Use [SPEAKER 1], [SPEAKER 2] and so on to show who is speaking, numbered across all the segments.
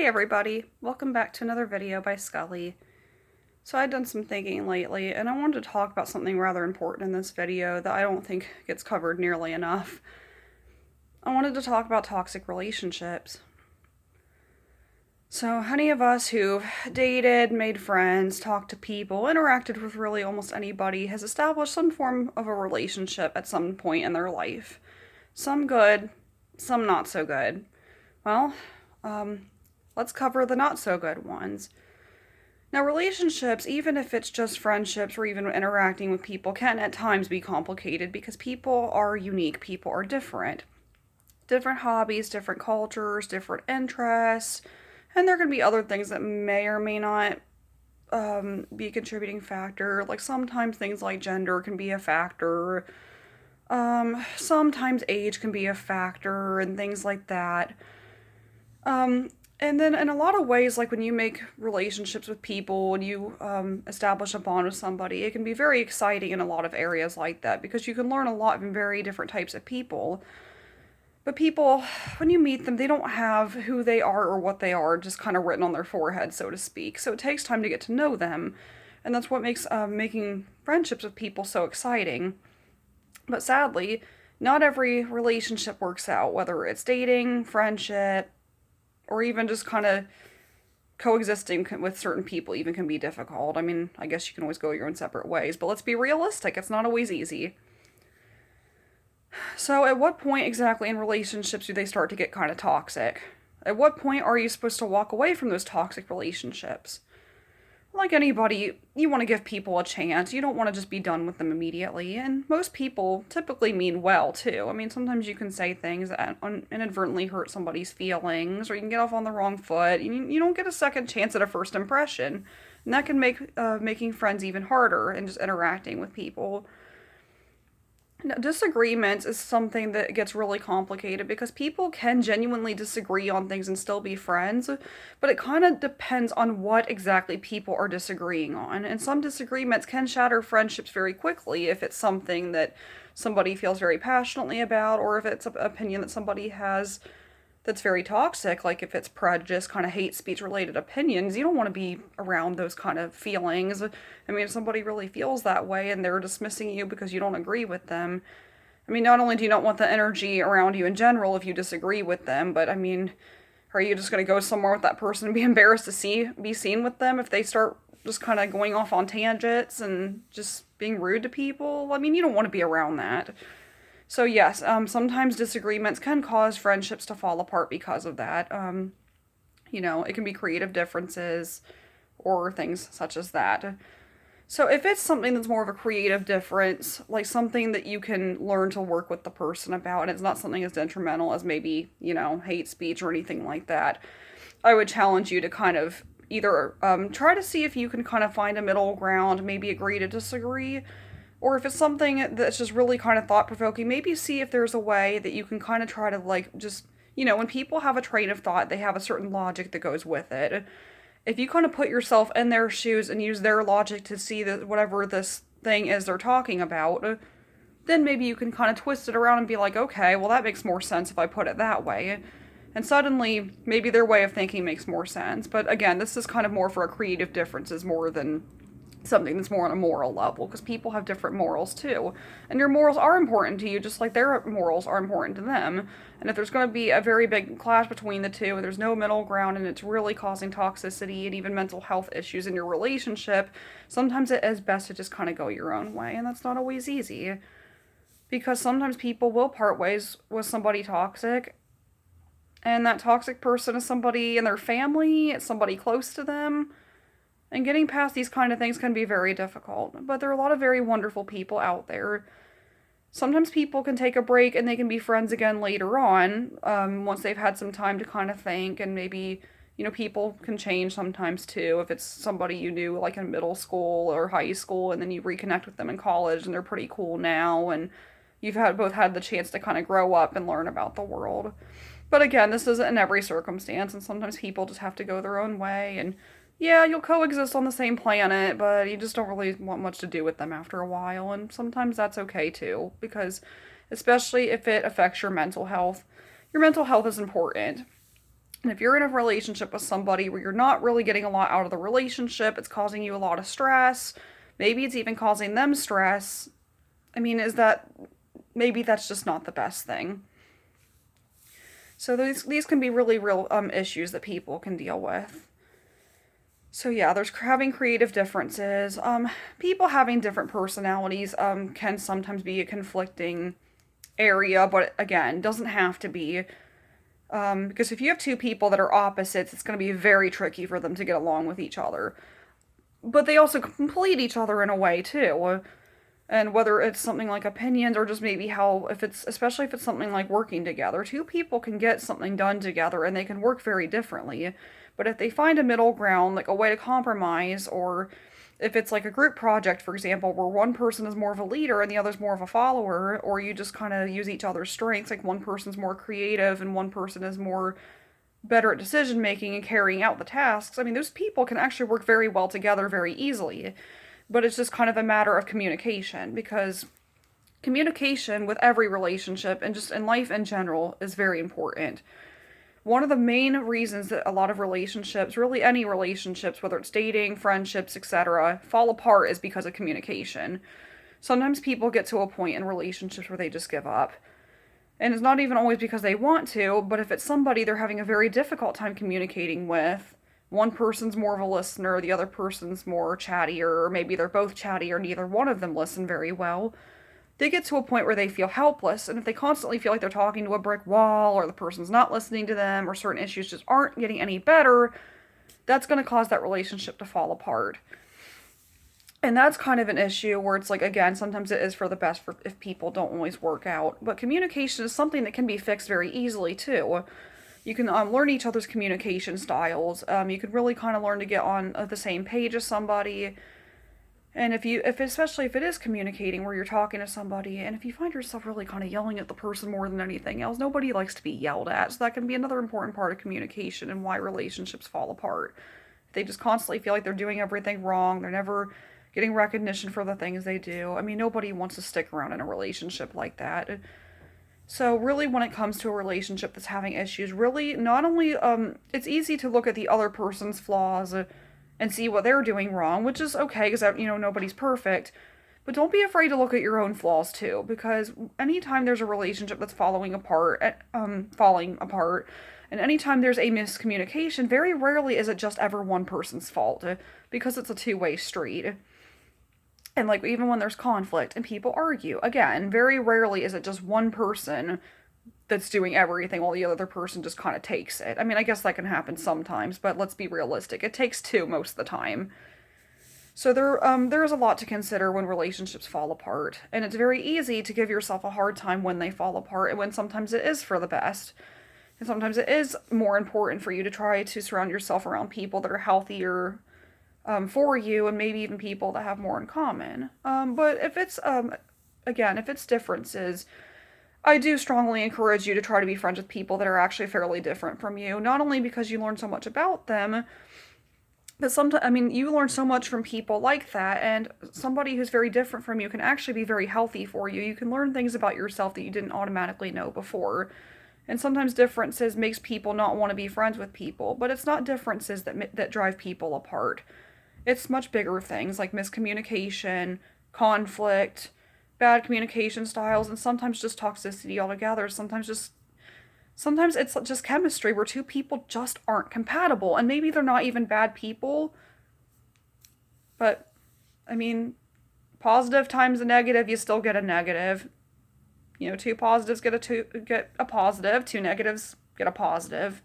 [SPEAKER 1] Hey everybody, welcome back to another video by Scully. So I've done some thinking lately and I wanted to talk about something rather important in this video that I don't think gets covered nearly enough. I wanted to talk about toxic relationships. So any of us who've dated, made friends, talked to people, interacted with really almost anybody has established some form of a relationship at some point in their life. Some good, some not so good. Well, let's cover the not so good ones. Now, relationships, even if it's just friendships or even interacting with people, can at times be complicated because people are unique, people are different. Different hobbies, different cultures, different interests, and there can be other things that may or may not be a contributing factor. Like sometimes things like gender can be a factor. Sometimes age can be a factor and things like that. And then in a lot of ways, like when you make relationships with people and you establish a bond with somebody, it can be very exciting in a lot of areas like that because you can learn a lot from very different types of people. But people, when you meet them, they don't have who they are or what they are just kind of written on their forehead, so to speak. So it takes time to get to know them. And that's what makes making friendships with people so exciting. But sadly, not every relationship works out, whether it's dating, friendship, or even just kind of coexisting with certain people even can be difficult. I mean, I guess you can always go your own separate ways, but let's be realistic, it's not always easy. So, at what point exactly in relationships do they start to get kind of toxic? At what point are you supposed to walk away from those toxic relationships? Like anybody, you want to give people a chance. You don't want to just be done with them immediately. And most people typically mean well, too. I mean, sometimes you can say things that inadvertently hurt somebody's feelings, or you can get off on the wrong foot. You don't get a second chance at a first impression. And that can make making friends even harder and just interacting with people. Now, disagreements is something that gets really complicated because people can genuinely disagree on things and still be friends, but it kind of depends on what exactly people are disagreeing on. And some disagreements can shatter friendships very quickly if it's something that somebody feels very passionately about, or if it's an opinion that somebody has that's very toxic, like if it's prejudice, kind of hate speech related opinions. You don't want to be around those kind of feelings. I mean, if somebody really feels that way and they're dismissing you because you don't agree with them, I mean, not only do you not want the energy around you in general if you disagree with them, but I mean, are you just going to go somewhere with that person and be embarrassed to be seen with them if they start just kind of going off on tangents and just being rude to people? I mean, you don't want to be around that. So yes, sometimes disagreements can cause friendships to fall apart because of that. It can be creative differences or things such as that. So if it's something that's more of a creative difference, like something that you can learn to work with the person about, and it's not something as detrimental as maybe, hate speech or anything like that, I would challenge you to kind of either try to see if you can kind of find a middle ground, maybe agree to disagree, or if it's something that's just really kind of thought provoking, maybe see if there's a way that you can kind of try to, like, just, when people have a train of thought, they have a certain logic that goes with it. If you kind of put yourself in their shoes and use their logic to see that whatever this thing is they're talking about, then maybe you can kind of twist it around and be like, okay, well, that makes more sense if I put it that way. And suddenly, maybe their way of thinking makes more sense. But again, this is kind of more for a creative differences more than something that's more on a moral level, because people have different morals too, and your morals are important to you just like their morals are important to them. And if there's going to be a very big clash between the two and there's no middle ground and it's really causing toxicity and even mental health issues in your relationship, sometimes it is best to just kind of go your own way, and that's not always easy because sometimes people will part ways with somebody toxic, and that toxic person is somebody in their family, it's somebody close to them. And getting past these kind of things can be very difficult, but there are a lot of very wonderful people out there. Sometimes people can take a break and they can be friends again later on, once they've had some time to kind of think, and maybe, people can change sometimes too. If it's somebody you knew like in middle school or high school and then you reconnect with them in college and they're pretty cool now and you've both had the chance to kind of grow up and learn about the world. But again, this isn't in every circumstance, and sometimes people just have to go their own way, and yeah, you'll coexist on the same planet, but you just don't really want much to do with them after a while, and sometimes that's okay too, because especially if it affects your mental health is important. And if you're in a relationship with somebody where you're not really getting a lot out of the relationship, it's causing you a lot of stress, maybe it's even causing them stress. I mean, maybe that's just not the best thing. So these can be really real issues that people can deal with. So yeah, there's having creative differences. People having different personalities can sometimes be a conflicting area, but again, doesn't have to be. Because if you have two people that are opposites, it's going to be very tricky for them to get along with each other. But they also complete each other in a way too. And whether it's something like opinions or just maybe how, especially if it's something like working together, two people can get something done together and they can work very differently. But if they find a middle ground, like a way to compromise, or if it's like a group project, for example, where one person is more of a leader and the other's more of a follower, or you just kind of use each other's strengths, like one person's more creative and one person is more better at decision making and carrying out the tasks, I mean, those people can actually work very well together very easily. But it's just kind of a matter of communication, because communication with every relationship and just in life in general is very important. One of the main reasons that a lot of relationships, really any relationships, whether it's dating, friendships, etc., fall apart is because of communication. Sometimes people get to a point in relationships where they just give up. And it's not even always because they want to, but if it's somebody they're having a very difficult time communicating with, one person's more of a listener, the other person's more chattier, or maybe they're both chatty or neither one of them listen very well, they get to a point where they feel helpless. And if they constantly feel like they're talking to a brick wall, or the person's not listening to them, or certain issues just aren't getting any better, that's going to cause that relationship to fall apart. And that's kind of an issue where it's like, again, sometimes it is for the best if people don't always work out. But communication is something that can be fixed very easily, too. You can learn each other's communication styles. You can really kind of learn to get on the same page as somebody. And especially if it is communicating where you're talking to somebody, and if you find yourself really kind of yelling at the person more than anything else, nobody likes to be yelled at. So that can be another important part of communication and why relationships fall apart. They just constantly feel like they're doing everything wrong. They're never getting recognition for the things they do. I mean, nobody wants to stick around in a relationship like that. So really, when it comes to a relationship that's having issues, really not only it's easy to look at the other person's flaws and see what they're doing wrong, which is okay because nobody's perfect. But don't be afraid to look at your own flaws too, because anytime there's a relationship that's falling apart, and anytime there's a miscommunication, very rarely is it just ever one person's fault, because it's a two-way street. And like even when there's conflict and people argue, again, very rarely is it just one person that's doing everything while the other person just kind of takes it. I mean, I guess that can happen sometimes, but let's be realistic. It takes two most of the time. So there is a lot to consider when relationships fall apart, and it's very easy to give yourself a hard time when they fall apart, and when sometimes it is for the best. And sometimes it is more important for you to try to surround yourself around people that are healthier for you, and maybe even people that have more in common. But if it's, again, if it's differences, I do strongly encourage you to try to be friends with people that are actually fairly different from you. Not only because you learn so much about them, but sometimes, I mean, you learn so much from people like that, and somebody who's very different from you can actually be very healthy for you. You can learn things about yourself that you didn't automatically know before. And sometimes differences makes people not want to be friends with people, but it's not differences that drive people apart. It's much bigger things like miscommunication, conflict, bad communication styles, and sometimes just toxicity altogether. Sometimes it's just chemistry where two people just aren't compatible, and maybe they're not even bad people. But I mean, positive times a negative, you still get a negative. Two positives get a positive, two negatives get a positive.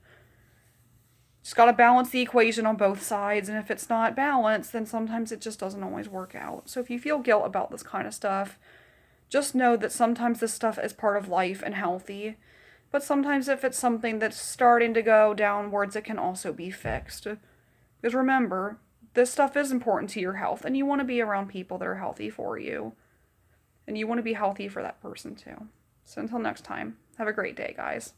[SPEAKER 1] Just got to balance the equation on both sides, and if it's not balanced, then sometimes it just doesn't always work out. So if you feel guilt about this kind of stuff, just know that sometimes this stuff is part of life and healthy, but sometimes if it's something that's starting to go downwards, it can also be fixed. Because remember, this stuff is important to your health, and you want to be around people that are healthy for you, and you want to be healthy for that person too. So until next time, have a great day, guys.